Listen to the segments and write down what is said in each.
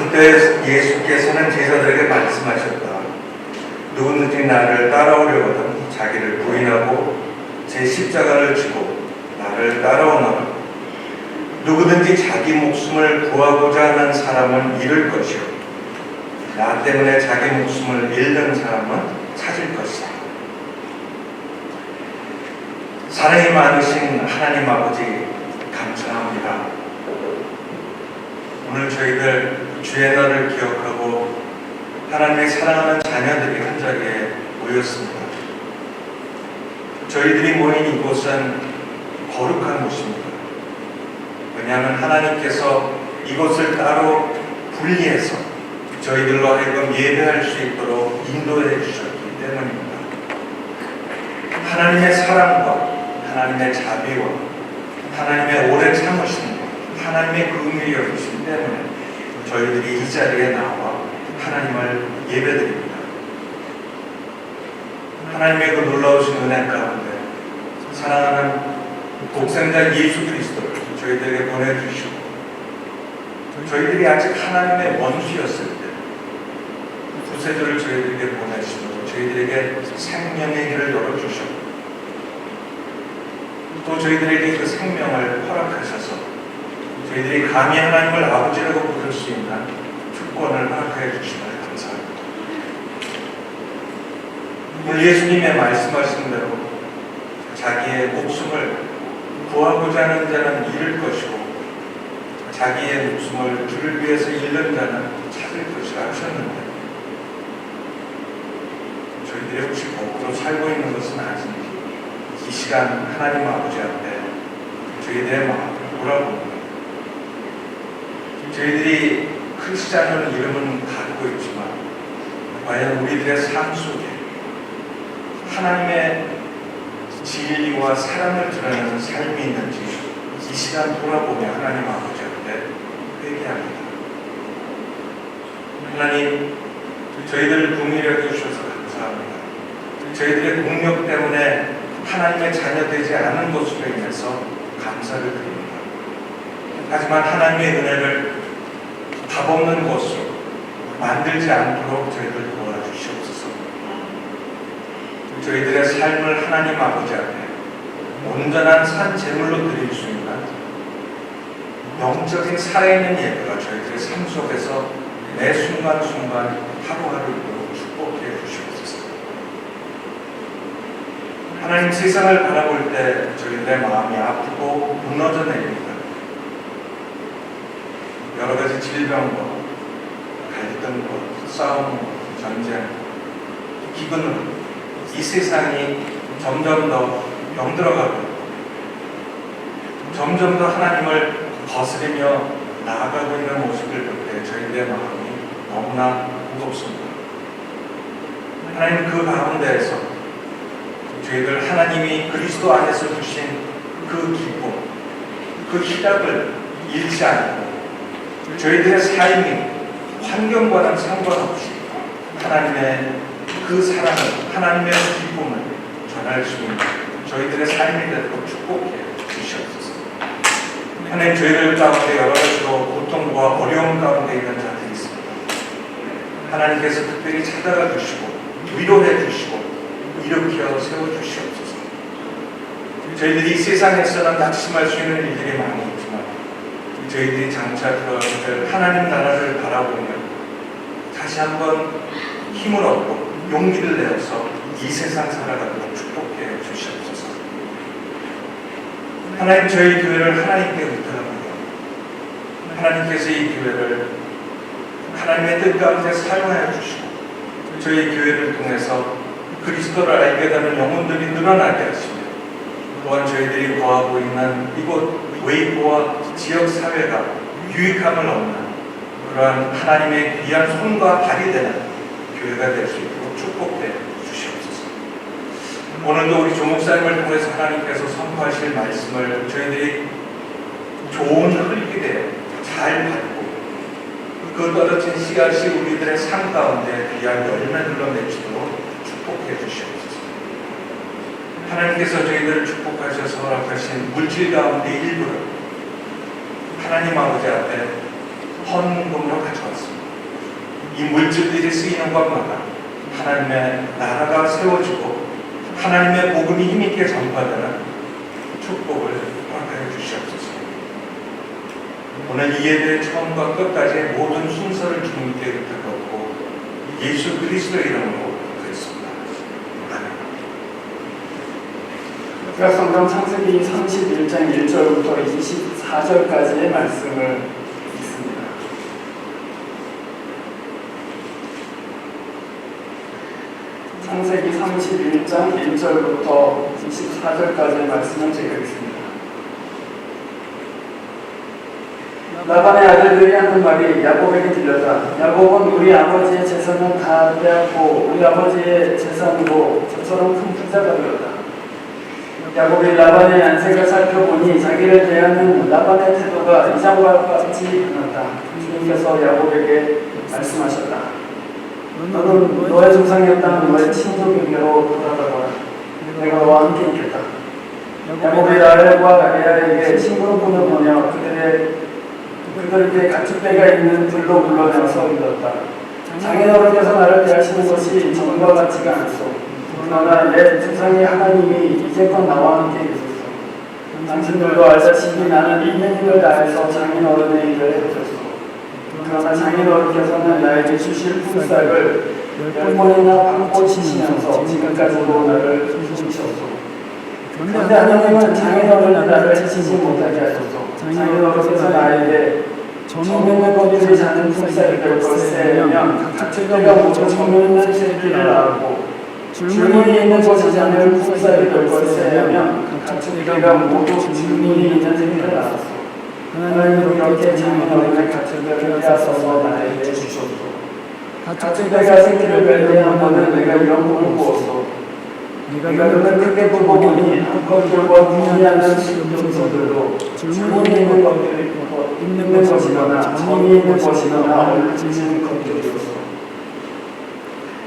그때 예수께서는 제자들에게 말씀하셨다. 누구든지 나를 따라오려거든 자기를 부인하고 제 십자가를 지고 나를 따라오너라. 누구든지 자기 목숨을 구하고자 하는 사람은 잃을 것이요 나 때문에 자기 목숨을 잃는 사람은 찾을 것이다. 사랑이 많으신 하나님 아버지 감사합니다. 오늘 저희들 주의 날을 기억하고 하나님의 사랑하는 자녀들이 한 자리에 모였습니다. 저희들이 모인 이곳은 거룩한 곳입니다. 왜냐하면 하나님께서 이곳을 따로 분리해서 저희들로 하여금 예배할 수 있도록 인도해 주셨기 때문입니다. 하나님의 사랑과 하나님의 자비와 하나님의 오래 참으심과 하나님의 긍휼이 여기심 때문에 저희들이 이 자리에 나와 하나님을 예배드립니다. 하나님의 그 놀라우신 은혜 가운데 사랑하는 독생자 예수 그리스도를 저희들에게 보내주시고 저희들이 아직 하나님의 원수였을 때 구세주를 저희들에게 보내시고 저희들에게 생명의 길을 열어주셨고 또 저희들에게 그 생명을 허락하셔서 저희들이 감히 하나님을 아버지라고 부를 수 있는 특권을 허락해 주시면 감사합니다. 오늘 예수님의 말씀하신 대로 자기의 목숨을 구하고자 하는 자는 잃을 것이고 자기의 목숨을 주를 위해서 잃는 자는 찾을 것이라 하셨는데 저희들이 혹시 거꾸로 살고 있는 것은 아닌지 이 시간 하나님 아버지 앞에 저희들의 마음을 돌아봅니다. 저희들이 크리스찬이라는 이름은 갖고 있지만 과연 우리들의 삶 속에 하나님의 진리와 사랑을 드러내는 삶이 있는지 이 시간 돌아보며 하나님 아버지 앞에 회개합니다. 하나님, 저희들을 긍휼히 여겨주셔서 감사합니다. 저희들의 공력 때문에 하나님의 자녀 되지 않은 것으로 인해서 감사를 드립니다. 하지만 하나님의 은혜를 답 없는 것으로 만들지 않도록 저희들 도와주시옵소서. 저희들의 삶을 하나님 아버지 앞에 온전한 산 제물로 드릴 수 있는 영적인 살아있는 예배가 저희들의 삶 속에서 매 순간순간 하루하루 있도록 축복해 주시옵소서. 하나님, 세상을 바라볼 때 저희들의 마음이 아프고 무너져 내립니다. 여러 가지 질병과 갈등과 싸움, 전쟁, 기근으로 이 세상이 점점 더 병들어가고 점점 더 하나님을 거스르며 나아가고 있는 모습을 볼 때 저희들의 마음이 너무나 무겁습니다. 하나님, 그 가운데에서 저희들 하나님이 그리스도 안에서 주신 그 기쁨, 그 희락을 잃지 않고 저희들의 삶이 환경과는 상관없이 하나님의 그 사랑을, 하나님의 기쁨을 전할 수 있는 저희들의 삶이 되도록 축복해 주시옵소서. 하나님, 저희들 가운데 여러 가지로 고통과 어려움 가운데 있는 자들이 있습니다. 하나님께서 특별히 찾아가 주시고 위로해 주시고 일으켜 세워주시옵소서. 저희들이 이 세상에서는 낙심할 수 있는 일들이 많이 있지만 저희들이 장차 들어갈 하나님 나라를 바라보며 다시 한번 힘을 얻고 용기를 내어서 이 세상 살아가도록 축복해 주시옵소서. 하나님, 저희 교회를 하나님께 의탁합니다. 하나님께서 이 교회를 하나님의 뜻 가운데 사용하여 주시고 저희 교회를 통해서 그리스도를 알게 되는 영혼들이 늘어나게 하시며 또한 저희들이 거하고 있는 이곳 웨이포와 지역사회가 유익함을 얻는 그러한 하나님의 귀한 손과 발이 되는 교회가 될 수 있도록 축복해 주시옵소서. 오늘도 우리 조목사님을 통해서 하나님께서 선포하실 말씀을 저희들이 좋은 흙이 되어 잘 받고 그 떨어진 씨앗이 우리들의 삶 가운데 귀한 열매들로 맺히도록 축복해 주시옵소서. 하나님께서 저희들을 축복하셔서 허락하신 물질 가운데 일부를 하나님 아버지 앞에 헌금으로 가져왔습니다. 이 물질들이 쓰이는 것마다 하나님의 나라가 세워지고 하나님의 복음이 힘있게 전파되는 축복을 허락하여 주시옵소서. 오늘 이 예배의 처음과 끝까지의 모든 순서를 주님께 부탁하고 예수 그리스도의 이름으로 드렸습니다. 우리가 성경 창세기 31장 1절부터 24절까지의 말씀을 읽습니다. 창세기 31장 1절부터 24절까지의 말씀을 제가 읽습니다. 라반의 아들들이 하는 말이 야곱에게 들렸다. 야곱은 우리 아버지의 재산은 다 빼앗고 우리 아버지의 재산으로 저처럼 큰 부자가 되었다. 야곱이 라반의 안색을 살펴보니 자기를 대하는 라반의 태도가 이장과 같지 않았다. 주님께서 야곱에게 말씀하셨다. 너는 너의 조상이었다는 너의 친족에게로 돌아가거라. 내가 너와 함께 있겠다. 야곱이 라헬과 레아에게 심부름꾼을 보내어 그들에게 가축대가 있는 들로 불러내어서 이르렀다. 장인어른께서 나를 대하시는 것이 전과 같지가 않소. 그러나 내 조상의 하나님이 이제껏 나와 함께 계소서. 당신들도 알다시피 나는 있는 힘을 다해서 장인어른의 일을 해줬소. 그러나 장인어른께서는 나에게 주실 품삯을 10번이나 받고 치시면서 지금까지도 나를 숨기셨소. 그런데 하나님은 장인어른이 나를 치지 못하게 하셨소. 장인어른께서 나에게 정욕의 거리를 자는 품삯이 될 것이면 가축대가 모두 정욕의 새끼를 낳았고 줄무늬 있는 것이 자는 품삯이 될 것이면 가축대가 모두 줄무늬 있는 새끼를 낳았소. 하나님은 이렇게 장인어른의 가축대를 빼앗아서 나에게 주셨소. 가축대가 새끼를 뺄 때마다 내가 이런 꿈을 꾸었소. 내가 눈을 크게 뜨고 보니 한것들과 무늬하는 염소들도 줄무늬 있는 것들이 있는 것이거나 정이 있는 것이거나 얼룩진 것들이었소.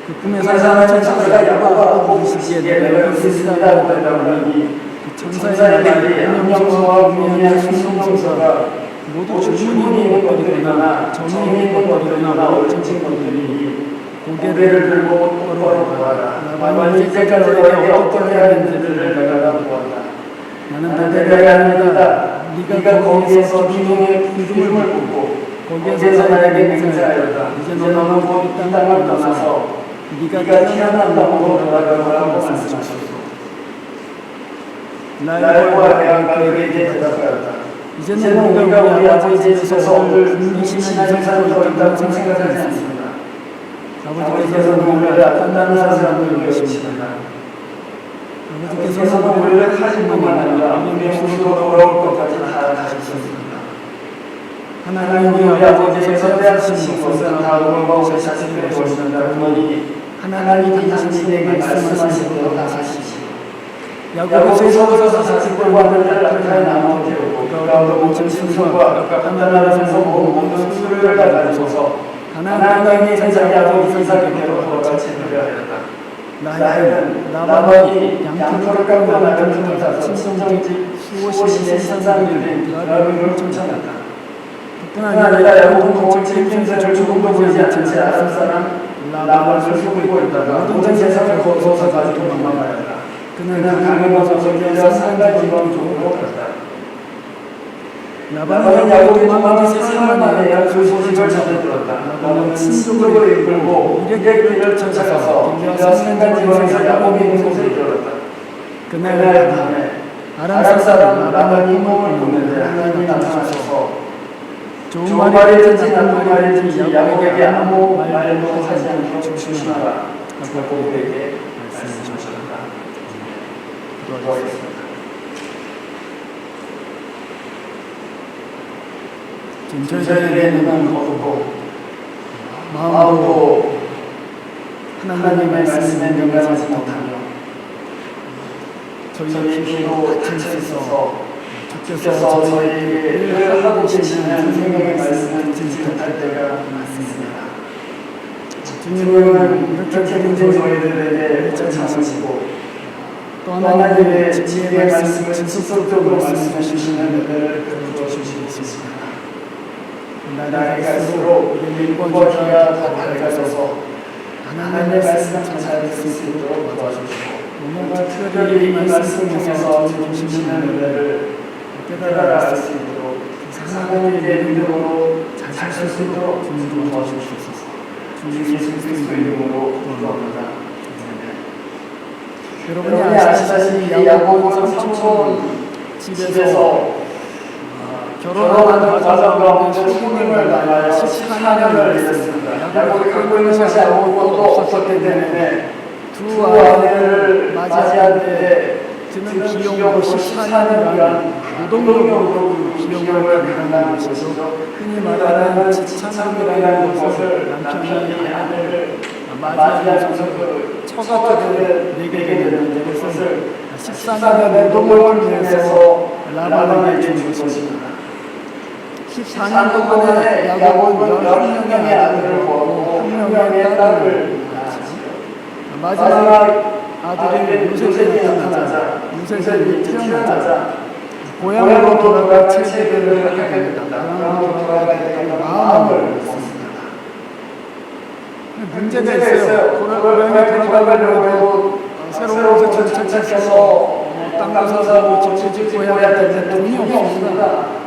그 꿈에서 하나님의 천사가 야곱아 보시기에 내가 있으리라고 대답하니 천사의 말이 암염소와 무늬한 순종소가 모두 줄무늬 있는 것들이거나 정이 있는 것들이거나 얼룩진 것들이니 고개를 들고 똑바로 보아라. 라반이 이제까지 너에게 어떻게 하는지를 내가 보았다. 나는 내가 하느니라. 네가 거기에서 기둥의 기름을 붓고 거기에서 나에게 맹세하였다. 이제 너는 곧 이 땅을 떠나서 네가 태어난 땅으로 돌아가라고 말씀하셨소. 라헬과 레아가 그에게 대답하였다. 이제는 우리가 우리 아버지의 집에서 임신한 유산이 더 있다고 생각하지 않습니다. 아버지께서는 우리를 판단하는 사람을 여기십니다. 아버지께서는 우리를 가진 것만 아니라 우리의 모두도 돌아올 것까지 다 가르치셨습니다. 하나님이 우리 아버지께서 빼앗으신 것은 다 우리가 우리 자식들의 것이다. 그러니 하나님이 당신에게 말씀하신 대로 다 하십시오. 야곱이 서서 자식들과 하늘을 앞에 나눠 태우고 그 가운데 모든 짐승과 판단하면서 모든 수를 다 가지고서 하나님이 자기 아버지 이삭에게로 돌아가시 하였다. 라헬은 라반이 양털을 깎고 나를 쫓아서 친정집 수호신의 신상들인 라반을 쫓아났다. 뿐 아니라 야곱은 동원집 김새를 조금도 보이지 않지 아람 사람 라반을 속이고 있다가 모든 재산을 거두어서 가지고 도망하였다. 그는 강을 건너서 길에서 산과 지방 쪽으로 갔다. 라반은 야곱이 도망한 지 사흘 만에 그 소식을 전해 들었다. 라반은 친족을 이끌고 이레길을 쫓아가서 길에서 산과 지방에서 야곱이 있는 곳에 이르렀다. 그날 밤에 아람 사람 라반이 몸을 보는데 하나님이 나타나셔서 좋은 말이든지 나쁜 말이든지 야곱에게 아무 말도 하지 않도록 조심하라. 야곱에게 말씀하셨다. 기도하겠습니다. 저희들의 눈은 어둡고 마음도 하나님의 말씀에 민감하지 못하며 저희의 귀로 닫혀 있어서 주께서 저희에게 늘 하고 계시는 생명의 말씀을 듣지 못할 때가 많습니다. 주님은 이렇게 문제 저희들에게 참으시고 또 하나님의 지혜의 말씀을 직접적으로 말씀해 주시는 은혜를 베풀어 주시고 있습니다. 날이 갈수록 우리 믿음과 귀가 더 밝아져서 하나님의 말씀을 잘 들을 수 있도록 도와주시고 오늘 특별히 이 말씀 통해서 주시는 은혜를 깨달아 알 수 있도록 하나님의 믿음으로 잘 살 수 있도록 주님 도와주시옵소서. 주님 예수 그리스도의 이름으로 기도합니다. 여러분이 아시다시피 야곱은 삼촌 집에서 결혼하는 과정 가운데 소금을 담아 14년을 일했습니다. 야곱이 갖고 있는 것이 아무것도 없었기 때문에 두 아내를 맞이하는데 드는 비용으로 14년간 노동력으로 비용을 감당하는 것이죠. 흔히 말하는 지참금이라는 것을 남편이 아내를 맞이하면서 처가들을 내게 되는 것을 14년의 노동을 통해서 라반에게 준 것입니다. 14년 동안에 야곱은 11명의 아들을 보았고 1명의 딸을 낳았습니다. 마지막 아들인 요셉이 나타나자 요셉이 태어나자 고향으로 돌아갈 체제를 하게 됩니다. 고향으로 돌아가야 되는 마음을 먹습니다. 문제가 있어요. 고향에 돌아가려고 해도 새로운 곳에 정착해서 땅도 사고 집도 짓고 해야 되는데 돈이 없습니다.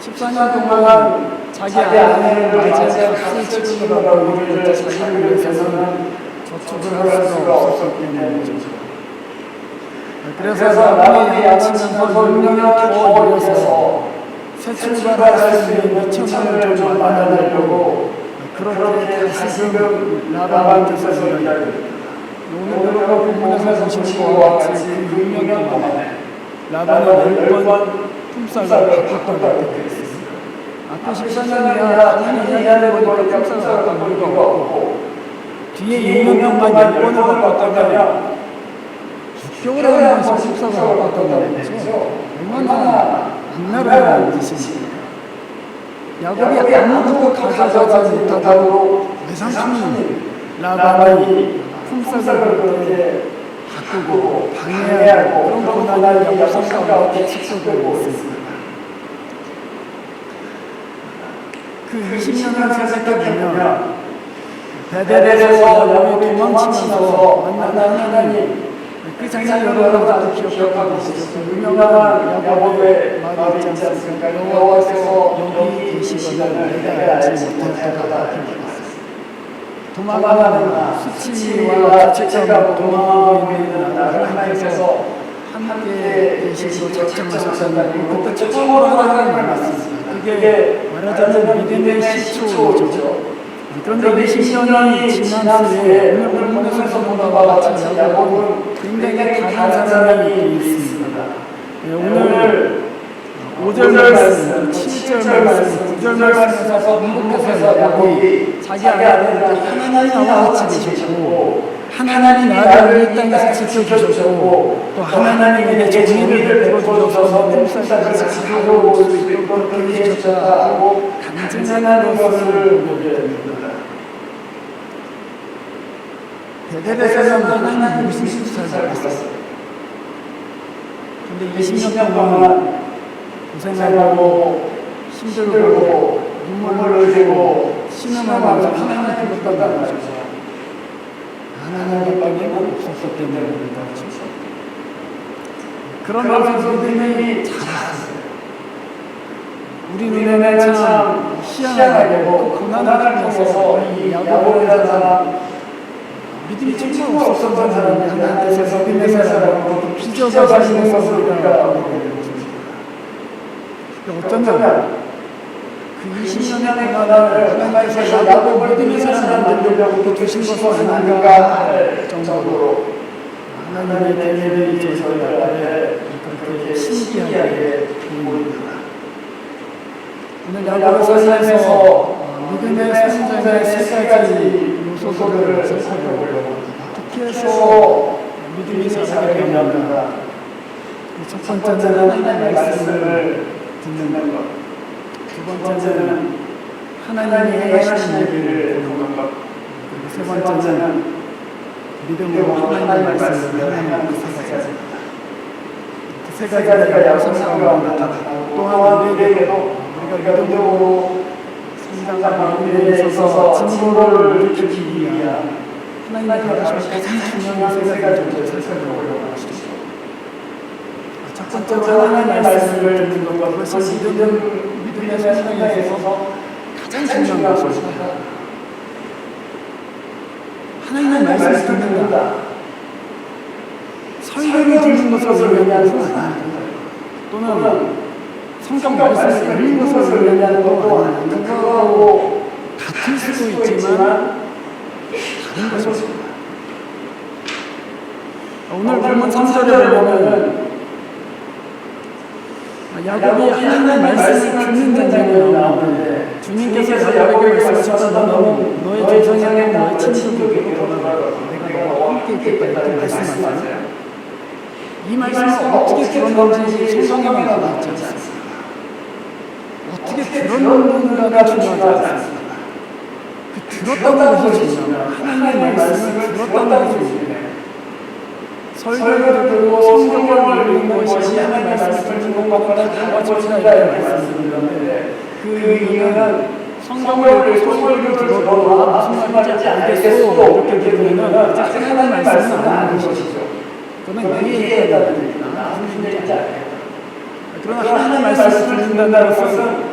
14년 동안 자기 아내를 맞이해서 값을 치르느라고 우리를 자기를 위해서는 저축을 할 수가 없었기 때문이죠. 그래서 나중에 양치면서 6년 더 일해서 새 출발할 수 있는 2천을 좀 마련하려고 그렇게 다시금 라반한테서 이야기합니다. 오늘 본문에서 보시는 것과 같이 그 6년 동안에 라반은 10번 품삯을 바꿨다고 되어 있습니다. 앞에 14년이야 당연히 해야 되는 거니까 품삯을 바꿀 이유가 없고 뒤에 6년 동안 10번을 바꿨다면 6개월에 한 번씩 품삯을 바꿨다는 거죠. 얼마나 악랄한 짓입니까? 야곱이 아무것도 가져가지 못하고 외삼촌인 라반이 품삯을 그렇게 바꾸고 방해하고 그런 고난이 야곱 가운데 축소되고 있습니다. 그 20년을 생각해보면 베델에서 야곱이 도망치면서 만난 하나님 그 장면 여러분도 기억하고 계시죠? 유명한 야곱의 말이 있지 않습니까? 여호와께서 여기 계시거늘 내가 알지 못했다가 도망가는 수치와 죄책감 도망하고 있는 하나님께서 함께 계시고 작정하셨다니 그때 처음으로 하나님을 만났습니다. 그게 말하자면 믿음의 시초죠. 그런데 20년이 지난 후에 오늘 본문에서 본 바와 같이 야곱은 굉장히 다른 사람이 되어 있습니다. 오늘 5절 말씀, 7절 말씀, 9절 말씀에서 반복해서 야곱이 자기 아내들한테 하나님이 나와 같이 계셨고 하나님이 나를 이 땅에서 지켜주셨고 또 하나님에게 정의를 베풀어주셔서 품삯까지 가져올 수 있도록 그렇게 해주셨다고 간증하는 것을 보게 됩니다. 베델에서는 하나님이 무슨 식사를 받았어요. 근데 20년 동안 고생하고 힘들고 눈물을 흘리고 신음하면서 하나님을 불렀단 말이죠. 하나님의 없었기 때문에 그런 거죠. 그러면서 믿음이 자랐어요. 우리 눈에는 참 희한하고 고난을 통해서 이 야곱이라는 사람 믿음이 정말 없었던 사람이 하나님께서 믿음의 사람으로 빚어가시는 것을 우리가 보게 됩니다. 어쩌면 그 20년의 고난을 하나님께서 야곱 믿음의 사람을 만들려고 주신 것은 아닌가 할 정도로 하나님의 대면이 저희들 앞에 그렇게 신기하게 보입니다. 오늘 야곱의 삶에서 믿음의 성장의 세 가지 요소들을 살펴보려고 합니다. 어떻게 해서 믿음이 자라게 되는가? 첫 번째는 하나님의 말씀을 듣는 것. 두 번째는 하나님이 행하시는 일을 보는 것. 세 번째는 믿음으로 하나님의 말씀을 하나님 세 가지가 야곱 성경에 나타나고 또한 우리에게도 우리가 믿음으로 성장하는 일에 있어서 진보를 일으키기 위한 하나님의 가장 중요한 세 가지를 살펴보려고 하시죠. 첫 번째로 하나님의 말씀을 듣는 것, 그것이 믿음의 성장에 있어서 가장 중요한 것입니다. 하나님의 말씀을 듣는다. 설교를 듣는 것을 의미하는 것은 아닙니다. 또는 성경 말씀을 읽는 것을 의미하는 것도 아닙니다. 그거하고 같을 수도 있지만 다른 것입니다. 오늘 본문 3절에 보면 야곱이 하나님의 말씀을 듣는 장면이 나오는데 주님께서 야곱에게 말씀하셨다. 너는 너의 조상에게 너의 친구에게로 돌아가라. 내가 너와 함께 있겠다 이렇게 말씀하셨어요. 이 말씀을 어떻게 들었는지 성경에만 나와 있지 않습니다. 어떻게 들었는가가 중요하지 않습니다. 그 들었다는 것이 중요합니다. 하나님의 말씀을 들었다는 것이 중요해요. 설교를 듣고 성경을 읽는 것이 하나님의 말씀을 듣는 것과 다른 것이다 이렇게 말씀드렸는데 그 이유는 성경을 설교를 들어도 무슨 말인지 알겠소 이렇게 들으면 이제 하나님의 말씀은 아는 것이죠. 그거는 이해해야 됩니다. 무슨 얘기인지 알겠다. 그러나 하나님의 말씀을 듣는다는 것은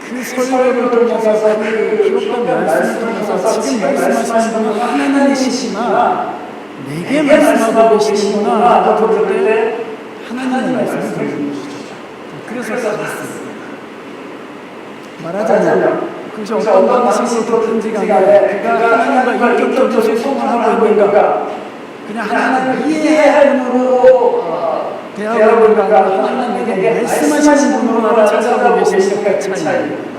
그 설교를 통해서 그 기록된 말씀을 통해서 지금 말씀하시는 분은 하나님이시지만 내게 말씀하고 계시는구나 하고 들을 때 하나님의 말씀을 듣는 것이죠. 그래서 그렇습니다. 말하자면 그것이 어떤 방식으로 듣는지가 아니라 그가 하나님과 인격적으로 소통을 하고 있는가, 그냥 하나님을 이해할 분으로 대하고 있는가, 하나님 내게 말씀하시는 분으로 나를 찾아가고 계시는 그 차이입니다.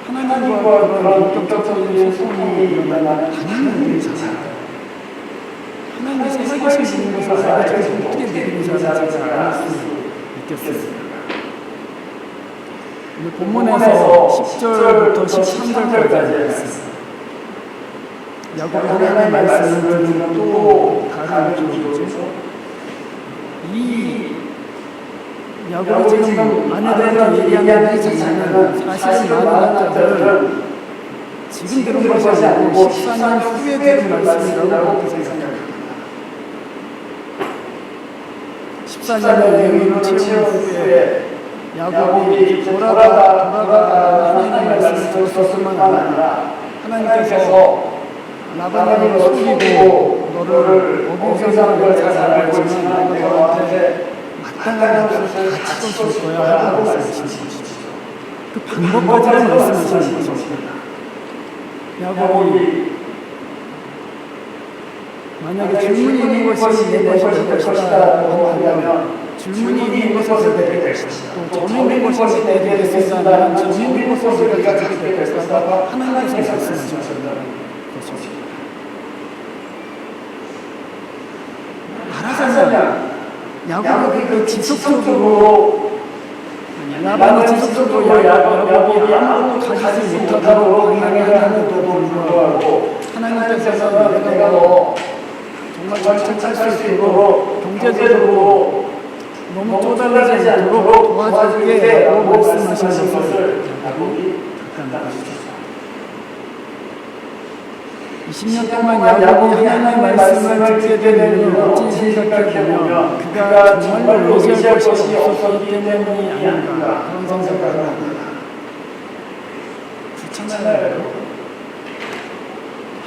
하나님과 그런 인격적인 소통이 일어나는 당연한 일이잖아요. 하나님이 살아계신 분인 것을 알고 저희가 어떻게 믿음이 살아가지 않을 수 있겠습니까? 오늘 본문에서 10절부터 13절까지 있습니다. 야곱이 하나님의 말씀을 듣는 또 다른 쪽이죠. 이 야곱이 지금 아내들한테 얘기하는 이 장면은 사실은 많은 학자들은 지금 들은 것이 아니고 14년 후에 들은 말씀이라고 그렇게 생각합니다. 14년의 의미를 채운 후에 야곱이 돌아가 하나님의 말씀을 들었을 뿐만 아니라 하나님께서 라반을 속이고 너를 어부상하는 걸 잘 알고 있지만 내가 너한테 마땅한 것을 같이 줄 거야 하고 말씀하시는 것이죠. 그 방법까지 말씀하시는 것입니다. 야곱이 만약에 질문이 있는 것이 내 것이 될 것이다 라고 한다면 질문이 있는 것을 내게 될 것이다. 또 점이 있는 것을 내게 되겠습니다. 나는 점이 있는 것을 내가 가지게 될 것이다. 하나님께서 말씀하신다는 것입니다. 말하자면 야곱이 그 지속적으로 라반이 지속적으로 야곱이 아무것도 가지지 못하도록 방랑하는데도 불구하고 하나님께서는 내가 너 정말 정착할 수 있도록 경제적으로 너무 쪼달리지 않도록 도와줄게 라고 말씀하시는 것을 야곱이 잠깐 보시죠. 20년 동안 야곱이 하나님의 말씀을 듣게 된 이유는 어찌 생각해보면 그가 정말로 의지할 것이 없었기 때문이 아닌가 그런 생각을 합니다. 그렇잖아요.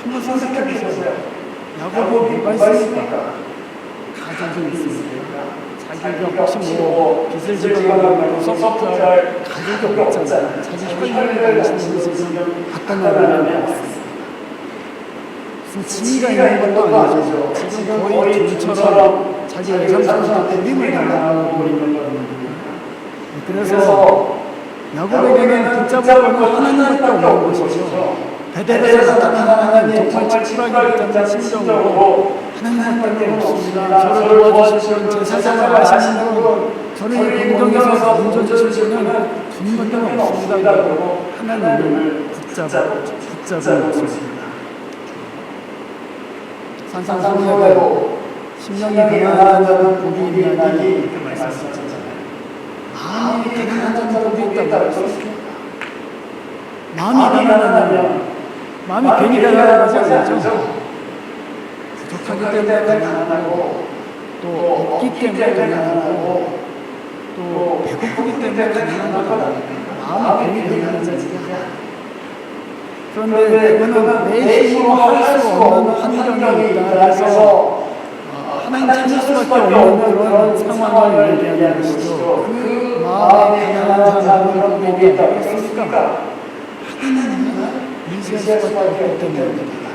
한번 생각해보세요. 야곱이 뭐가 있습니까? 가족이 있습니까? 자기가 혹시 뭐 빚을 지거나 서포트할 가족이 없잖아요. 자기 혈육을 가지고 지금 갖다 놔라면 지위가 있는 것도 아니죠. 지금 거의 돈처럼 자기 외삼촌한테 부림을 당하고 있는 거거든요. 그래서 야곱에게는 붙잡아보고 하나님밖에 없는 것이죠. 베델에서 나타난 하나님, 정말 치부하기 때문에 심정으로 하나님밖에 없습니다. 저를 도와주실 분, 제 사정을 아시는 분, 저를 공경에서 얹어주실 분은 주님밖에 없습니다. 그리고 하나님을 붙잡은 것입니다. 산상수훈에도 심령이 가난한 자는 복이 있나니 이렇게 말씀하셨잖아요. 마음이 가난한 자는 복이 있다고 했습니다. 마음이 가난하면 마음이 괜히 가난한 것이 아니죠. 부족하기 때문에 가난하고 또 없기 때문에 가난하고 또 배고프기 때문에 가난한 건 마음이 괜히 가난한 자니까. 그런데 그거는 내 힘으로 할 수 없는 환경이 있다 해서 하나님 찾을 수밖에 없는 그런 상황을 얘기하는 것이죠. 그 마음에 가난한 자는 복이 있다고 했습니까? 하나님을 의지할 수밖에 없기 때문입니다.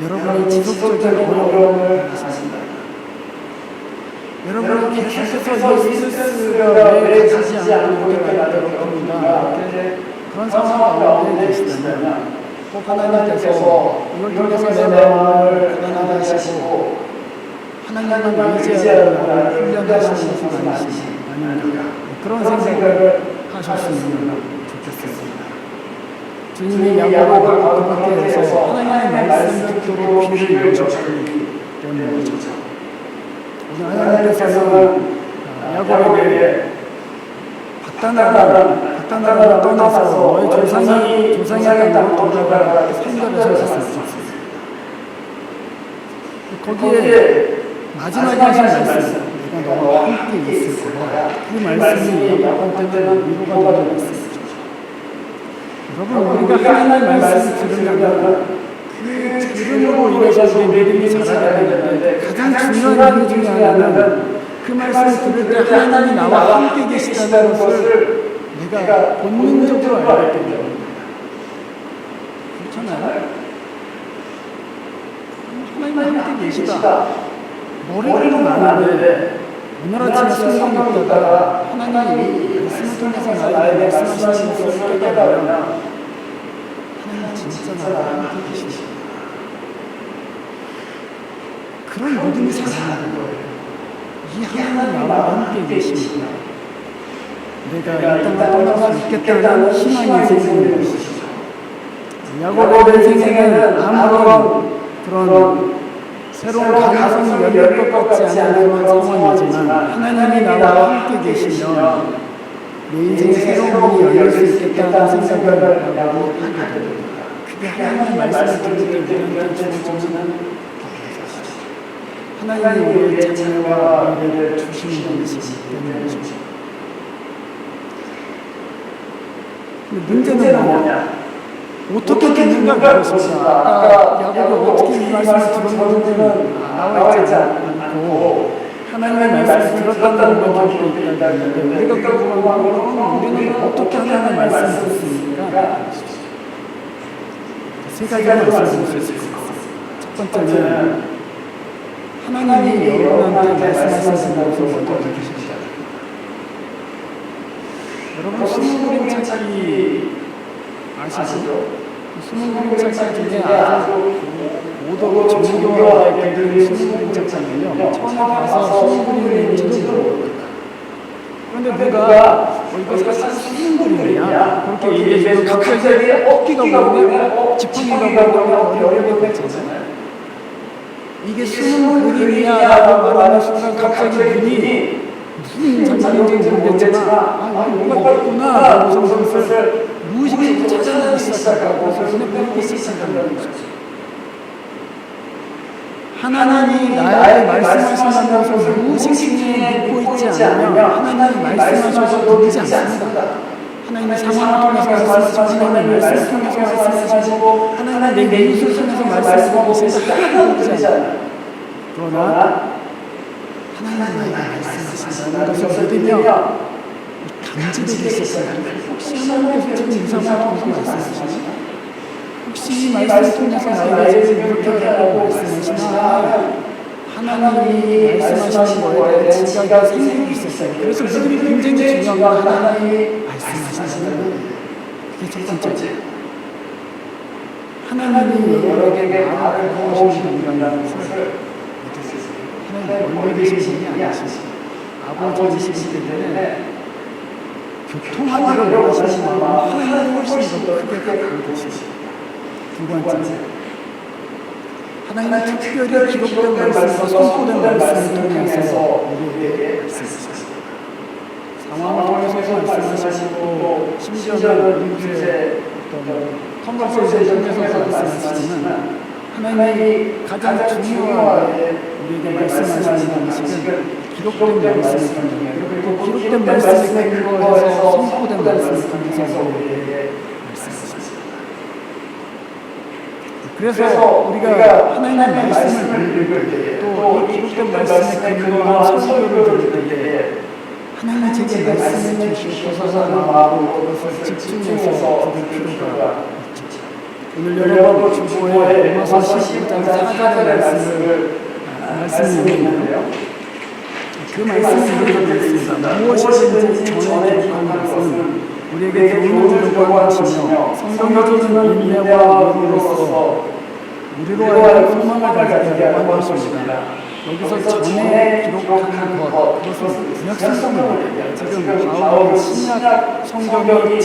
여러분이 지속적인 어려움을 가졌습니다. 여러분이 계속해서 이 스트레스가 왜 가지지 않고 이렇게 나타납니다. 그런 상황 가운데 계시다면 꼭 하나님께서 이걸 통해서 내 마음을 가난하게 하시고 하나님만 의지하는 훈련하시는 것은 아닌가 그런 생각을 하셨으면 좋겠습니다. 주님이 야곱을 그렇게 해서 하나님의 말씀 듣도록 귀를 열어주셨기 때문이죠. 오늘 하나님께서는 야곱에게 박단나를 떠나서 너의 조상의 땅으로 돌아가라 선결을 하셨습니다. 거기에 마지막에 하신 말씀, 내가 너와 함께 있을 거야. 그 말씀이 야곱 때는 위로가 되는 말씀이죠. 여러분, 우리가 하나님의 말씀을 들으려면 그 들음으로 인해서 우리 믿음이 자라게 되는데 가장 중요한 이유 중에 하나는 그 말씀을 들을 때 하나님이 나와 함께 계시다는 것을 내가 본능적으로 알기 때문입니다. 그렇잖아요? 하나님이 함께 계시다. 머리로는 아는데 오늘 아침에 성경을 읽다가 하나님이 말씀을 통해서 나에게 말씀하시는 것을 깨달으면 하나님 진짜 나와 함께 계시다. 그런 믿음이 자라나는 거예요. 이 하나님 나와 함께 계십니다. 내가 이 땅을 떠날 수 있겠다는 희망이 생기는 것이죠. 야곱의 인생에는 아무런 그런 새로운 가능성이 열릴 것 같지 않은 그런 상황이지만 하나님이 나와 함께 계시면 내 인생에 새로운 문이 열릴 수 있겠다는 생각을 야곱이 하게 됩니다. 그게 하나님의 말씀을 들을 때 우리한테 주어지는 하나님이 우리의 장래와 미래를 주시는 분이시기 때문이죠. 문제는 뭐냐? 어떻게 듣는가 그것입니다. 아까 야곱이 어떻게 이 말씀을 들었는지는 나와 있지 않고 하나님의 말씀을 들었다는 것만 기록되어 있는데 우리가 궁금한 건 우리는 어떻게 하나님의 말씀을 듣습니까? 세 가지를 말씀을 드릴 수 있을 것 같습니다. 첫 번째는 하나님이 여러분한테 말씀하시는 것을 먼저 들으십시오. 여러분 신문 그림 찾기 아시죠? 신문 그림 찾기 중에 아주 오도로 정교하게 그린 신문 그림 찾기는요. 처음에 봐서 신문 그림인지도 모릅니다. 그런데 누가 이거 사실 신문 그림이야 그렇게 얘기해주면 갑자기 어깨가 보이네 지팡이가 보이네 어려움이 있잖아요. 이게 숨은 그림이야 라고 말하는 순간 갑자기 눈이 무슨 장면인지 모르겠지만 뭔가 있구나 라고 그것을 무의식적으로 찾아내기 시작하고 눈에 보이기 시작한다는 거죠. 하나님이 나에게 말씀하신다는 것을 무의식중에 믿고 있지 않으면 하나님이 말씀하셔도 듣지 않습니다. 하나님의 상황을 통해서 말씀하시고 하나님의 말씀을 통해서 말씀하시고 하나님의 내 입술을 통해서 말씀하시고 계신다 하나도 듣지 않아요. 그러나 하나님이 말씀하신다는 것을 믿으며 감지되기 시작합니다. 혹시 하나님께서 지금 이 상황을 통해서 말씀하시나? 혹시 이 말씀을 통해서 나에게 지금 이렇게 하라고 말씀하시나? 하나님이 말씀하시는 거에 대해 지각이 생기고 있었어요. 그래서 믿음이 굉장히 중요한 건 하나님이 말씀하신다는 거예요. 그게 첫 번째. 하나님이 여러분에게 말을 해오시는 분이라는 것을 하나님 멀리 계신 분이 아니십니다. 아버지이시기 때문에 교통하기를 원하시는 마음 하나님 훨씬 더 크게 갖고 계십니다. 두 번째, 하나님이 특별히 기록된 말씀과 선포된 말씀을 통해서 우리에게 말씀하셨습니다. 상황을 통해서 말씀하시고 심지어는 이제 컨버세이션을 통해서 말씀하시지만 하나님이 가장 중요하게 우리에게 말씀하시는 방식은 기록된 말씀을 통해서 그리고 기록된 말씀을 근거해서 선포된 말씀을 통해서 우리에게 말씀하십니다. 그래서 우리가 하나님의 말씀을 읽을 때 또 기록된 말씀에 근거한 설교를 들을 때 하나님이 제게 말씀해 주시옵소서 마음으로 그것을 집중해서 들을 필요가 있죠. 오늘 여러분 주보에 로마서 15장 4절의 말씀이 있는데요. 그 말씀이 이렇게 있습니다. 무엇이든지 전에 기록한 것은 우리에게 교훈을 주려고 하시며 성경에 주는 인내와 위로로서 우리로 하여금 소망을 가지게 하는 것입니다. 여기서 전에 기록한 것, 그것은 구약 성경입니다. 지금 바울은 신약 성경이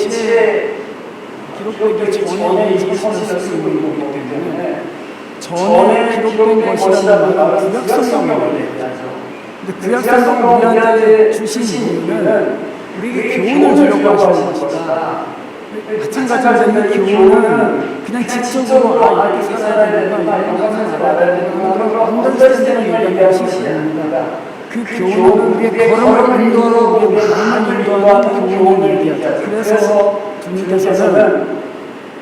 기록되기 전에 이 서신을 쓰고 있는 거기 때문에 전에 기록된 것이라는 말은 구약 성경을 얘기하죠. 근데 구약 성경을 우리한테 주신 이유는 우리에게 교훈을 주려고 하시는 것이다. 마찬가지로 이 교훈은 그냥 지적으로 이렇게 살아야 되는가 이런 거 하지 말아야 되는가 그런 거 언더스탠딩을 얘기하는 것이 아닙니다. 그 교훈은 우리의 걸음을 인도하고 우리의 마음을 인도하는 교훈을 얘기하죠. 그래서 주님께서는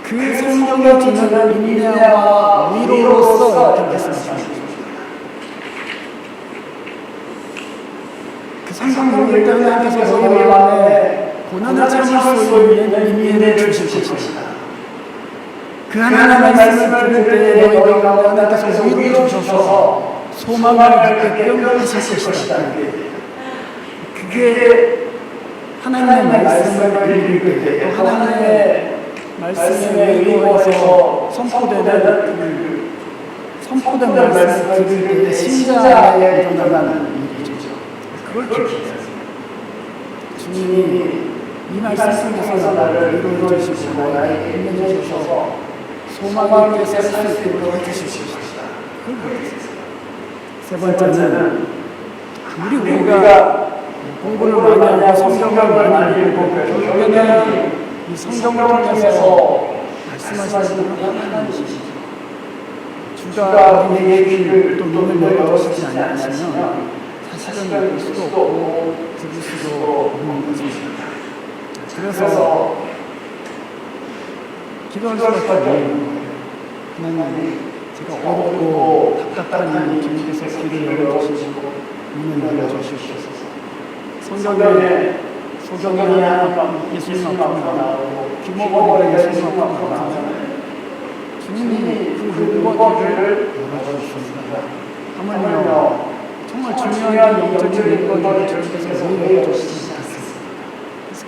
그 성경에 주는 인내와 위로로서 이렇게 말씀하십니다. 그 성경 읽을 때 하나님께서 너희 마음에 고난을 참을 수 있는 인내를 주실 것이다. 그 하나님의 말씀을 들을 때 너희 가운데 하나님께서 위로를 주셔서 소망을 갖게 깨우치실 것이다. 그게 하나님의 말씀을 읽을 때 또 하나님의 말씀에 의거해서 선포된 말씀을 들을 때 심장에 일어나는 일이죠. 그걸 기억해야 주님이 이 말씀 속에서 나를 위로해 주시고 나에게 힘내 주셔서 소망 있게 살 수 있도록 해주실 것이다. 세 번째는 우리가 공부를 많이 하고 성경을 많이 읽고 결국에는 이 성경을 통해서 말씀하시는 하나님이시죠. 주가 우리의 얘기를 또 눈을 열어주시지 않으시면 사실은 볼 수도 없고 들을 수도 없는 것입니다. 그래서 기도할 수밖에 없는 하나님, 제가 어렵고 답답한 주님께서 길을 열어주시고 문을 열어주시옵소서. 성경에 예수님 앞으로 나오고 규모가 예수님 앞으로 나오잖아요. 주님이 그 문과 길을 열어주십니다. 하물며 정말 중요한 영적인 문과를 주님께서 왜 열어주시지 않습니까?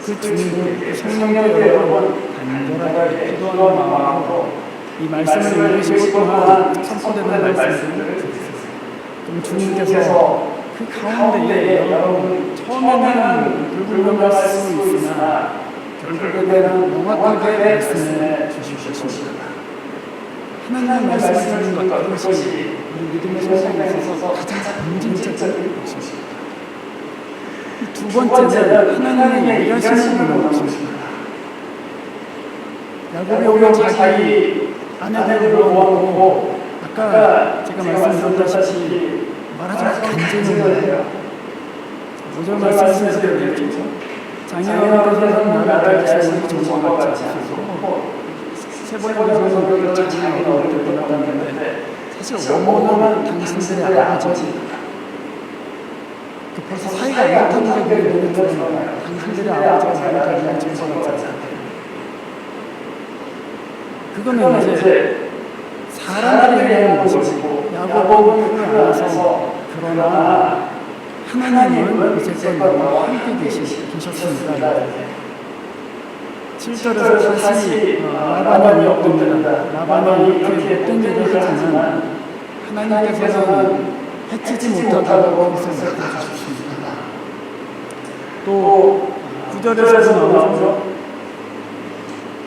그 주님께 성령님께 여러분 간절하게 기도하는 마음으로 이 말씀을 읽으시고 또한 선포되는 말씀을 들으세요. 그럼 주님께서 그 가운데에 여러분 처음에는 불분명할 수 있으나 결국에는 명확하게 말씀해 주실 것입니다. 하나님의 말씀을 듣는 것 그것이 우리 믿음의 성장에 있어서 가장 본질적인 것입니다. 두 번째는 하나님의 일하시는 분을 것입니다. 야곱이 오히려 자기 아내들을 모아놓고 아까 제가 말씀드렸다시피 말하자면 간증을 해요. 5절 말씀하실 때 장애인께서는 나를 대하시는 정성과 같이 하시고 세 번째로는 장애인을 어떻게 나타났는데 사실 원모는 당신들의 아버지입니다. 벌써 사이가 안 좋다는 게 눈에 들어요. 당신들의 아버지가 나를 대하는 정성과 같이 하세요. 그거는 이제 사람들이 하는 것이고 야곱은 그걸 알아서 그러나 하나님은 이제껏 나와 함께 계셨습니다. 7절에서 다시 라반이 없답니다. 라반이 이렇게 못된 일을 하지만 하나님께서는 해치지 못하도록 것을 맡아주셨습니다. 또 9절에서 나오죠.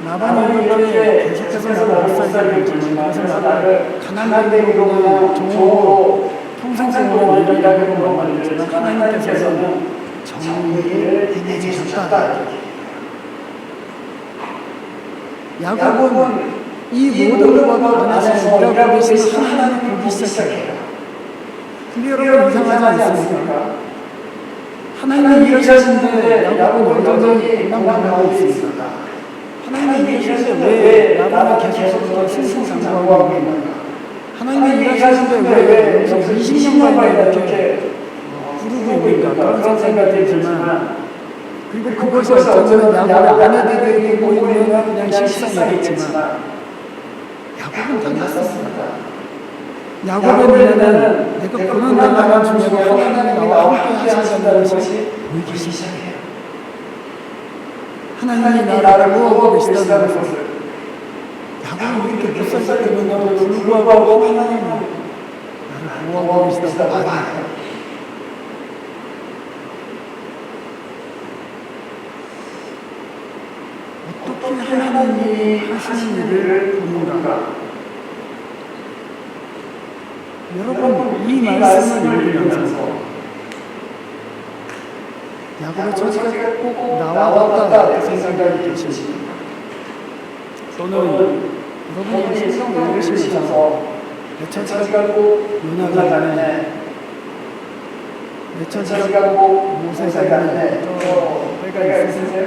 라반이 이렇게 계속해서 나를 못 살게 되지만 그래서 나를 가난뱅이로 그냥 종으로 평생 동안 일하기로 만들지만 하나님께서는 정의를 행해주셨다. 야곱은 이 모든 것 안에서 일하고 계시는 하나님을 보기 시작해요. 근데 여러분 이상하지 않습니까? 하나님이 일하시는데 야곱은 여전히 공감하고 있습니다. 하나님이 일하시는데 왜 나만을 계속해서 승승장구하고 있는가? 하나님이 일하시는데 왜 여기서 20년간 이렇게 부르고 있는가? 그런 생각이 들지만 그리고 그것이 어쩌면 야곱의 아내들에게 보이는 그냥 실상이겠지만 야곱은 달랐습니다. 야곱의 눈에는 내가 고난당하는 중에 하나님이 나와 함께 하신다는 것이 보이기 시작해요. 하나님이 나를 구하고 계시다는 것을 야곱은 이렇게 못 살게 되는데도 불구하고 하나님이 나를 구하고 계시다고 말해요. 어떻게 하나님이 하시는 일을 보는가? 여러분 이 말씀을 읽으면서 야곱의 처지가 꼭 나와봤다 이렇게 생각이 드십니다. 저는 여러분이 성경을 읽으시면서 내 처지가 꼭 요나가 가네, 내 처지가 꼭 모세가 가네, 때가 있으세요?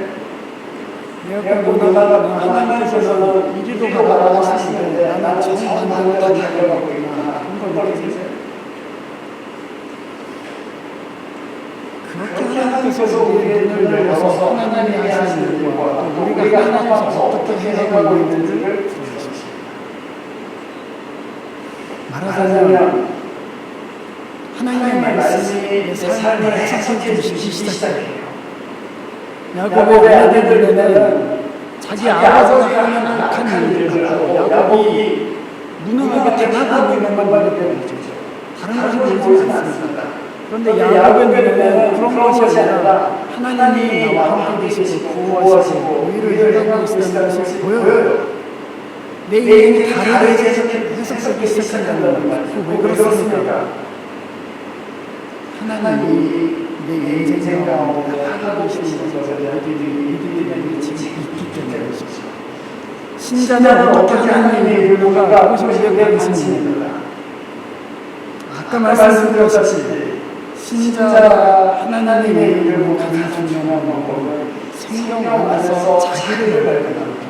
내가 요나가 하나님께서는 이리로 가라고 하시는데 나는 정반대로 달려가고 있구나. 그런 걸 느끼세요? 그렇게 하나님께서 우리의 눈을 열어서 하나님이 하시는 일과 또 우리가 하나님 앞에서 어떻게 해가고 있는지를 보여주십니다. 말하자면 하나님의 말씀이 내 삶을 해석해 주시기 시작해요. 야곱의 아내들에는 자기 아버지가 하는 악한 일들을 하고 야곱이 무능하게 당하고 있는 것만 보여주죠. 다른 것이 보이지 않습니다. 그런데 야곱의 눈에는 그런 것이 아니라 하나님이 나와 함께 계시고 구호하시고 우리를 인도하고 계시다는 것이 보여요. 내 인생이 다르게 해석되기 시작한다는 말이죠. 왜 그렇습니까? 하나님이 내 인생 가운데 하고 계시는 것을 믿음이 지금 있기 때문이죠. 신자는 어떻게 하나님의 일을 보는가? 그것이 우리의 관심입니다. 아까 말씀드렸듯이 신자가 하나님의 일을 보는 가장 중요한 방법은 성경 안에서 자기를 발견하는 겁니다.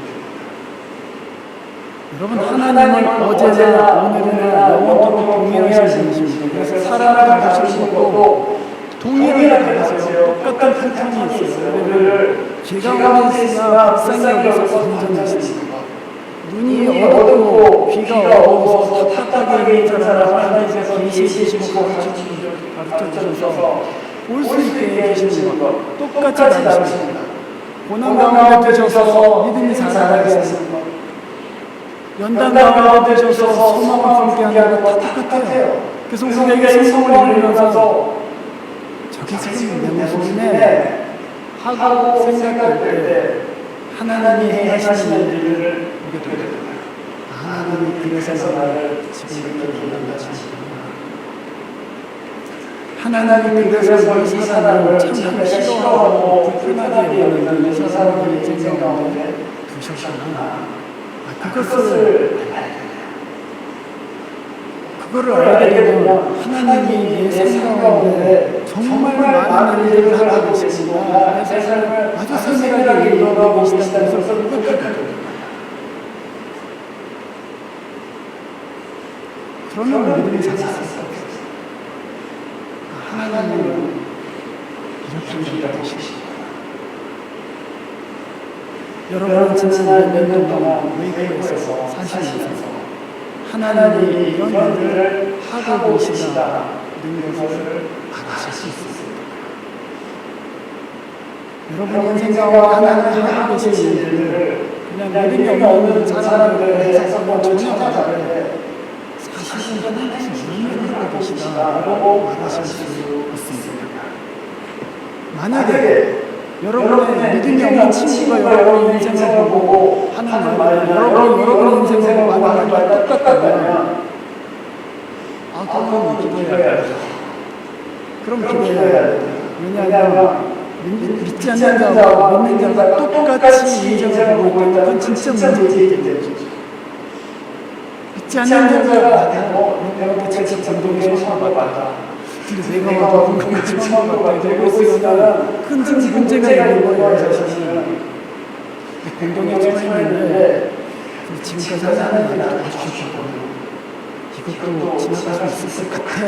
여러분 하나님은 어제나 오늘이나 영원토록 동일하신 분이십니다. 그래서 사람을 다루시는 것도 동일하게 다루세요. 똑같은 패턴이 있어요. 죄가 많으시나 불쌍히 여겨서 긍정하시는 것, 눈이 어둡고 귀가 어두워서 답답하게 있는 사람을 하나님께서 계시해 주시고 가르쳐주셔서 볼 수 있게 해주시는 것 똑같이 다루십니다. 고난 가운데 드셔서 믿음이 살아가게 하시는 것, 연단 가운데 드셔서 소망을 함께하는 것 다 똑같아요. 그래서 우리에게 성경을 읽으면서 저게 지금 내 모습이네 하고 생각할 때 하나님이 행하시는 일을 보게 됩니다. 하나님이 그래서 나를 지금 이렇게 만나시는구나. 하나님이 그래서 이 사람을 참 싫어하고 불편하게 여기는 이 사람을 인생 가운데 두셨구나. 그거를 알게 되면 하나님이 내 삶 가운데 정말 많은 일을 하고 계시구나. 내 삶을 아주 세밀하게 인도하고 계시다는 것을 느끼게 됩니다. 그러면 믿음이 살아있어요. 하나님은 이렇게 일하고 계십니다. 여러분은 지난 몇 년 동안 웨이크에서 사시면서 하나님이 이런 일을 하고 계시다는 것을 알아실 수 있습니다. 여러분 인생 가운데 하나님이 하고 계신 일들을 그냥 믿음이 없는 사람들의 해석은 전혀 다른데 사실은 하나님이 이런 일을 하고 계시다라고 알아실 수 있습니다. 만약에 여러분의 믿음이 없는 친구가 여러분의 인생을 보고 하는 말이 여러분의 인생을 보고 하는 말이 똑같다면 그럼 기도해야 돼. 그럼 기도해야 돼. 왜냐하면 믿지 않는 자와 믿는 자가 똑같이 인생을 보고 있다면 그건 진짜 문제이기 때문이죠. 믿지 않는 자가 내가 직접 전도에 처음 봤다. 근데 내가 와도 건강에 처음 봤다. 되고 있으면 큰 문제가 있는 거예요. 사실은 공동에 처했는데 지금까지 하나님 나를 도와주셨거든요. 이것도 지나갈 수 있을 것 같아.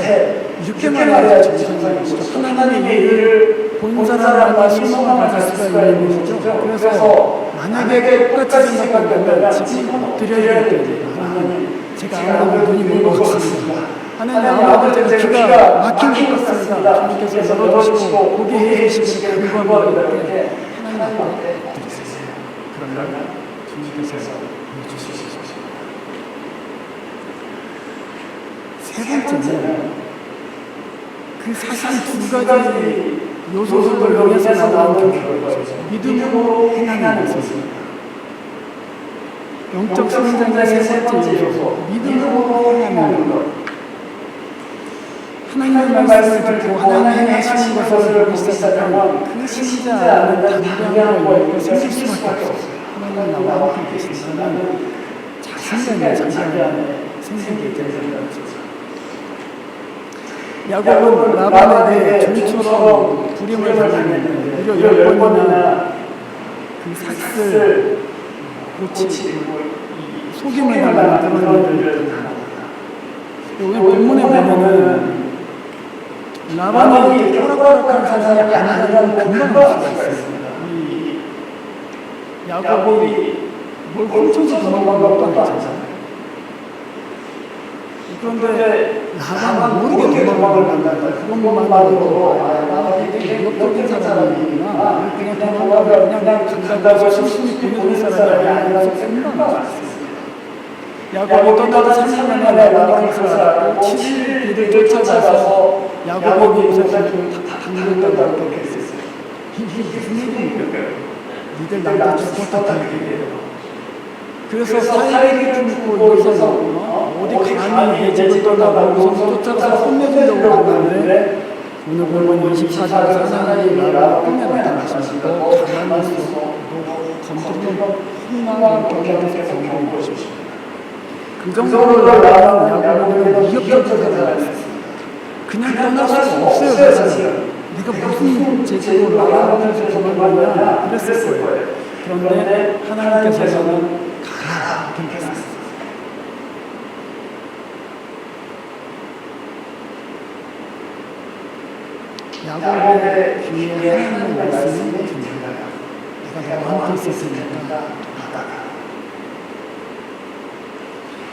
이렇게 말해야 정상이죠. 하나님의 일을 본 사람만 소망을 가질 수가 있는 것이죠. 그래서 만약에 똑같이 생각한다면 지금 드려야 될 때입니다. 하나님, 제가 아무래도 눈이 먼 것 같습니다. 하나님, 아무래도 제가 귀가 막힌 것 같습니다. 주님께서 열어주시고 보게 해주시기를 간구합니다. 이렇게 하나님 앞에 드리세요. 그러면 주님께서 보여주실 수 있습니다. 세 번째는 그 사실 두 가지 요소를 위해서 나오는 결과죠. 믿음으로 행하는 것입니다. 영적 성장의 세 번째 요소, 믿음으로 행하는 것. 하나님의 말씀을 듣고 하나님의 하시는 것을 보기 시작하면 그 신자 안에는 담대함을 보이고 생길 수밖에 없어요. 하나님 나와 함께 계신다면 자신감이 자기 안에 생기게 된다는 거죠. 야곱은 라반에게 종처럼 불임을 당했는데 무려 10번이나 그 삭슬 고치고 속임을 당하는 그런 일을 당합니다. 오늘 본문에 보면은 라반이 호락호락한 사람이 아니라는 금방 알 수가 있습니다. 야곱이 뭘 훔쳐서 도망간 것도 아니잖아요. 그런데 라반은 모르게 도망을 간다. 그것만으로도 라반이 되게 위협적인 사람이구나. 그냥 도망가면 그냥 간다고 실수히 보내는 사람이 아니라는 생각을 했습니다. 야곱이 떠나서 3년 만에 라반이 그것을 알고 7일 그를 쫓아가서 야곱의 옷을 당긴다고 그렇게 했어요. 이게 무슨 얘기입니까? 니들 나한테 죽었다 얘기해요. 그래서 사이를 품고 여기서 어디 감히 내 집을 떠나고 우선 쫓아가서 혼내주려고 하는데 오늘 보면 24절에서 하나님이 나를 꿈에 나타나시고 가만히 있어 건드리면 흥망을 경계하면서 경계한 것입니다. 그 정도로 나는 야곱에게는 위협적인 사람이었습니다. 그냥 떠날 수 없어요. 사실은. 내가 무슨 제주도 나라를 도망가냐 그랬을 거예요. 그런데 하나님께서는 가라 이렇게 했습니다. 야곱의 귀에 하나님의 말씀이 들립니다. 내가 너한테 있었으니까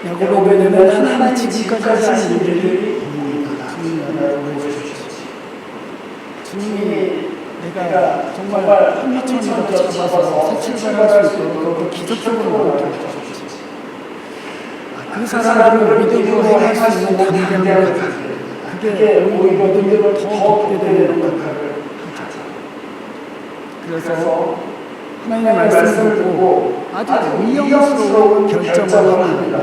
야곱의 눈에는 하나님이 지금까지 하신 일들이 보입니다. 주님이 나를 보여주셨지. 주님이 내가 정말 한미천이라도 잡아서 새 출발할 수 있도록 그것도 기적적으로 도와주셨지. 그 사람들을 믿음으로 행할 수 있는 담대함을 가지고 그게 오히려 믿음을 더 덮게 되는 역할을 하죠. 그래서 하나님의 말씀을 듣고 아주 위험스러운 결정을 합니다.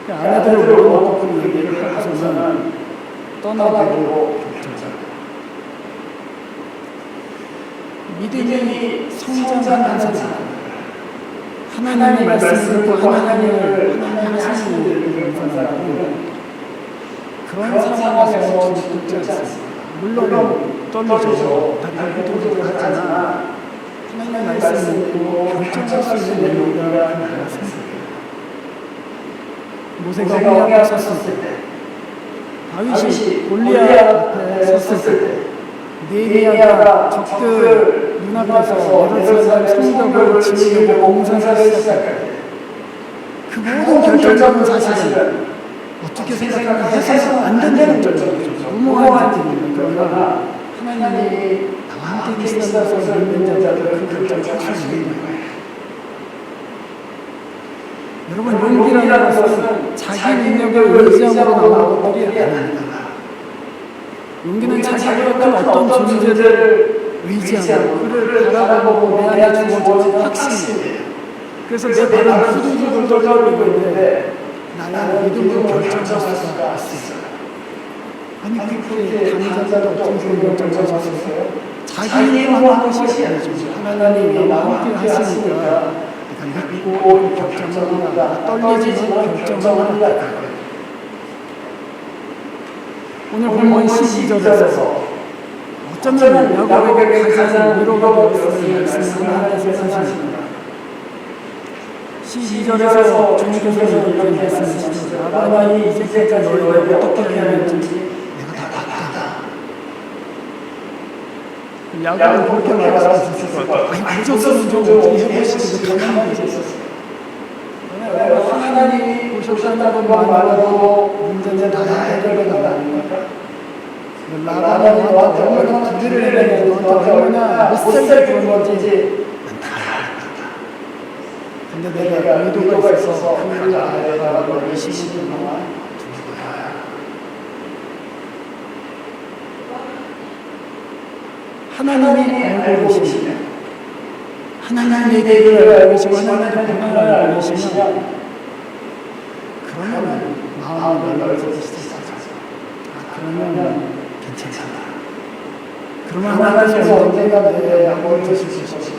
아내들을 모아놓고 그 얘기를 하고서는 떠나기로 결정합니다. 믿음이 성장하는 사람, 하나님의 말씀을 듣고 하나님을 하시는 일을 보는 사람은 그런 상황에서 죽지 않습니다. 물론 떨리죠. 다른 기도를 하잖아. 하나님의 말씀을 듣고 결정할 수 있는 용기가 생깁니다. 모세가 홍해 앞에 섰을 때, 다윗이 골리앗 앞에 섰을 때, 느헤미야가 적들 눈앞에서 예루살렘 성벽을 지으려고 공사를 시작할 때, 그 모든 결정적인 사실은 어떻게 생각하면 해서는 안 되는 결정이죠. 무모한 결정입니다. 그러나 하나님이 나와 함께 계시다는 것을 믿는 자들은 그 결정을 할 수 있는 거예요. 여러분, 용기라는 것은 자기 능력을 의지함으로 나오는 것들이 아닙니다. 용기는 자기보다 큰 어떤 존재를 의지하고 그를 바라보고 내 안에 주어진 확신이에요. 그래서 내 발은 후들후들 떨리고 있는데 나는 믿음으로 결정할 수가 있어요. 아니 그렇게 강자도 어떤 결정을 하셨어요? 자기 힘으로 하는 것이 아니죠. 하나님이 나와 함께 하시니까 내가 믿고 결정을 한다. 떨리지만 결정을 한다. 오늘 본문 12절에서 어쩌면 야곱에게 가장 위로가 되었을 말씀을 하나님께서 하십니다. 12절에서 주님께서 이렇게 말씀하시죠. 라반이 이제까지 너희가 어떻게 하는지 내가 다 봤다. 야곱은 그렇게 말할 수 있을 것 같아요. 아니 보셨으면 좀 어떻게 해보시고 가만히 계셨어요. 하나님이 보셨다는 것만으로도 문제는 다 해결되는 거 아닙니까? 라반이 너한테 얼마나 구비를 했는지 너한테 얼마나 못살게 구는 건지 근데 내가 의도가 있어서 그를 내가 너를 20년 동안 두는 거야. 하나님이 알고 계시면 하나님의 계획을 알고 계시고 하나님의 권한을 알고 계시면 그러면 마음이 넓어지기 시작하죠. 그러면 괜찮다. 그러면 하나님께서 언젠가 내 양보를 주실 것이고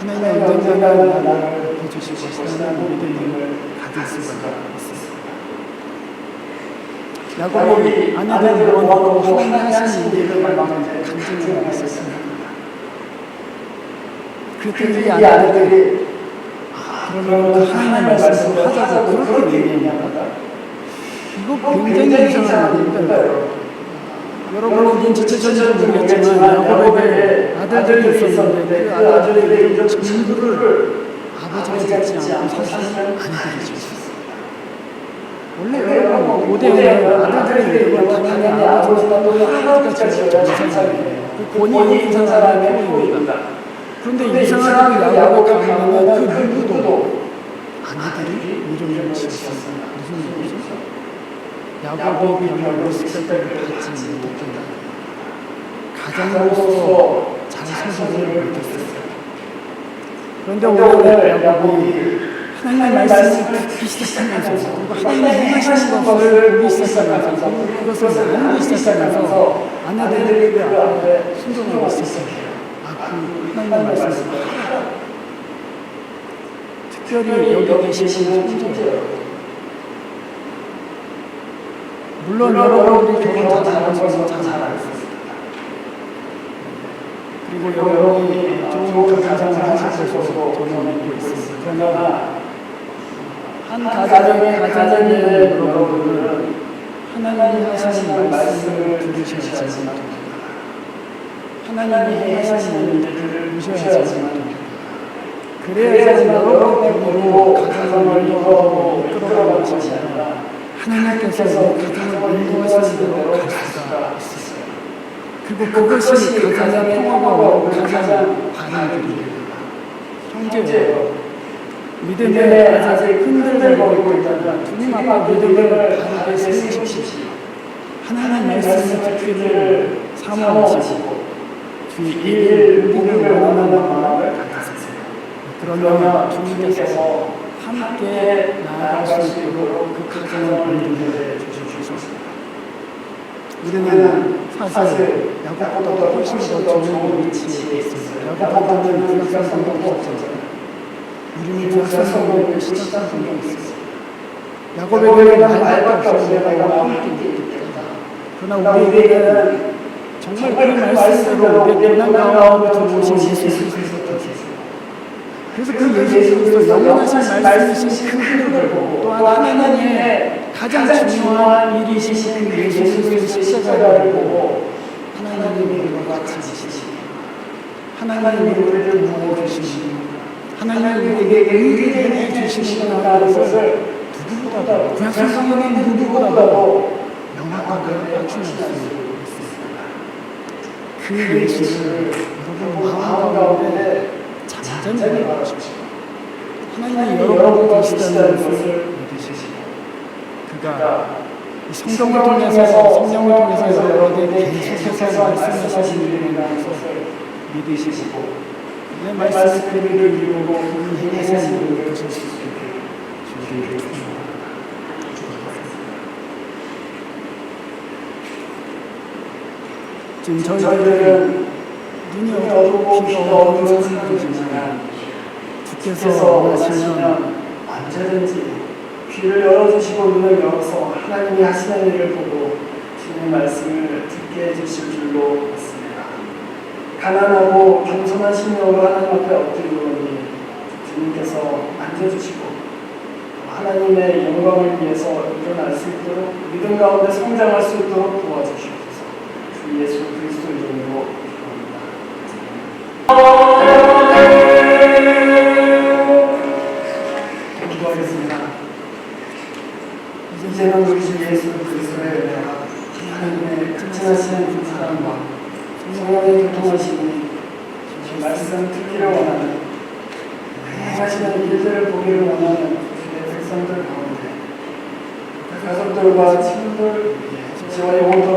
하나님의 언젠가 나를 해주실 것이라는 믿음을 가질 수가 있습니다. 야곱이 아내를 원하고 하나님 하신 일을 마음에 간증을 했었습니다. 그랬더니 이 아내들이 그러면 그 하나님의 말씀을 하자고 그렇게 얘기했냐가 이거 굉장히 이상한 일입니다. 여러분 눈치채셨는지 모르겠지만 야곱에게 아들들이 있었는데 그 아들들의 전부를 아버지가 듣지 않고 사실은 아내들이 줬습니다. 원래 여러분 고대에는 아들들의 이름을 당연히 아버지가 또 할아버지가 지어서 정상이에요. 그 본인이 있는 사람의 표입니다. 그런데 이상하게 야곱을 가면 그 누구도 아내들이 이름을 지었습니다. 무슨 얘기죠? 야곱이 병을 어렸을 때를 받지 못했다. 가장으로서 잘 서지를 못했어요. 그런데 오늘 야곱이 하나님의 말씀을 듣기 시작하면서 그리고 하나님이 행하시는 것을 보기 시작하면서 그것을 나누기 시작하면서 아내들이 그 앞에 순종하고 있었어요. 그 하나님의 말씀을 특별히 여기 계시는 형제예요. 물론 여러분들이 결혼 잘하는 것은 잘 알고 있습니다. 그리고 여러분이 좋은 가정을 하실 것으로 저는 믿고 있습니다. 그러나 한 가정의 여러분들은 하나님이 하시는 말씀을 들으셔야지 됩니다. 하나님이 하시는 일들을 보셔야지 됩니다. 그래야지 여러분으로 가정을 이끌어가는 것이 아니라 하나님께서 가정을 인도하시는 대로 갈 수가 있어요. 그리고 그것이 가장 평화가 오고 가장 반응들입니다. 형제예요. 믿음에 아직 흔들거리고 있다면 주님 앞에 믿음을 바르게 세우십시오. 하나님 말씀을 듣기를 사모하시고 주의 일 우리를 원하는 마음을 가지세요. 그러면 주님께서 함께 나아갈 수 있도록 그 가정을 인도해 주시옵소서. 우리는 사실 야곱보다 훨씬 더 좋은 위치에 있습니다. 야곱보다는 불학생도 없었잖아요. 우리는 불학생도 시작상도 있었어요. 야곱에게는 말밖에 없어요. 내가 함께 있겠다. 그러나 우리에게는 정말 그 말씀대로 우리의 고난 가운데 들어오신 예수 그리스도께서 그래서 그 예수 그리스도 영원하신 말씀이신 그분을 보고 또한 하나님의 가장 중요한 일이신 그 예수 그리스도의 십자가를 보고 하나님이 우리와 같이 계시니 하나님이 우리를 도와주시니 하나님이 우리에게 의를 해주시는 것을 누구보다도 그냥 세상에는 누구보다도 명확하게 맞추는 수 있습니다. 그 예수를 여러분 마음 가운데 잠잠히 바라십시오. 하나님이 여러분과 계시다는 것을 믿으시고 그가 성경을 통해서 성령을 통해서 여러분에게 계속해서 말씀하시는 일이라는 것을 믿으시고 내 내 말씀의 일을 이루고 행하시는 일을 것을 보실 수 있게 주기를 축원합니다. 지금 저희들은 눈이 눈이 어둡고 어두고 귀가 귀가 어두운 어두운 사람들이지만 사람들이지만 주께서 주께서 원하시면 원하시면 언제든지 귀를 열어주시고 눈을 열어서 하나님이 하시는 일을 보고 주님의 말씀을 듣게 해주실 줄로 믿습니다. 가난하고 겸손한 심령으로 하나님 앞에 엎드리오니 주님께서 만져주시고 하나님의 영광을 위해서 일어날 수 있도록 믿음 가운데 성장할 수 있도록 도와주시옵소서. 주 예수 그리스도 이름으로 기도하겠습니다. 이제는 우리 주 예수 그리스도의 은혜가 하나님의 극진하신 사랑과 성령의 교통하심이 주의 말씀 듣기를 원하는 행하시는 일들을 보기를 원하는 주의 백성들 가운데 가족들과 친구들, 지와 영혼들